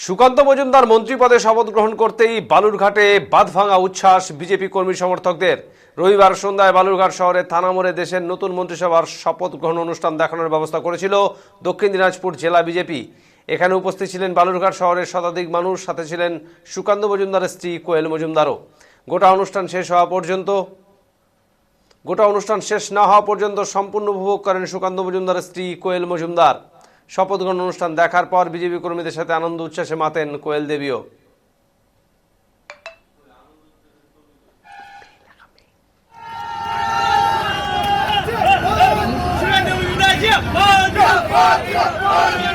সুকান্ত মজুমদার মন্ত্রী পদে শপথ গ্রহণ করতেই বালুরঘাটে বাঁধভাঙা উচ্ছ্বাস বিজেপি কর্মী সমর্থকদের। রবিবার সন্ধ্যায় বালুরঘাট শহরের থানা মোড়ে দেশের নতুন মন্ত্রিসভার শপথ গ্রহণ অনুষ্ঠান দেখানোর ব্যবস্থা করেছিল দক্ষিণ দিনাজপুর জেলা বিজেপি। এখানে উপস্থিত ছিলেন বালুরঘাট শহরের শতাধিক মানুষ, সাথে ছিলেন সুকান্ত মজুমদারের স্ত্রী কোয়েল মজুমদারও। গোটা অনুষ্ঠান শেষ না হওয়া পর্যন্ত সম্পূর্ণ উপভোগ করেন সুকান্ত মজুমদারের স্ত্রী কোয়েল মজুমদার। শপথ গ্রহণ অনুষ্ঠান দেখার পর বিজেপি কর্মীদের সাথে আনন্দ উচ্ছ্বাসে মাতেন কোয়েল দেবীও। Yeah!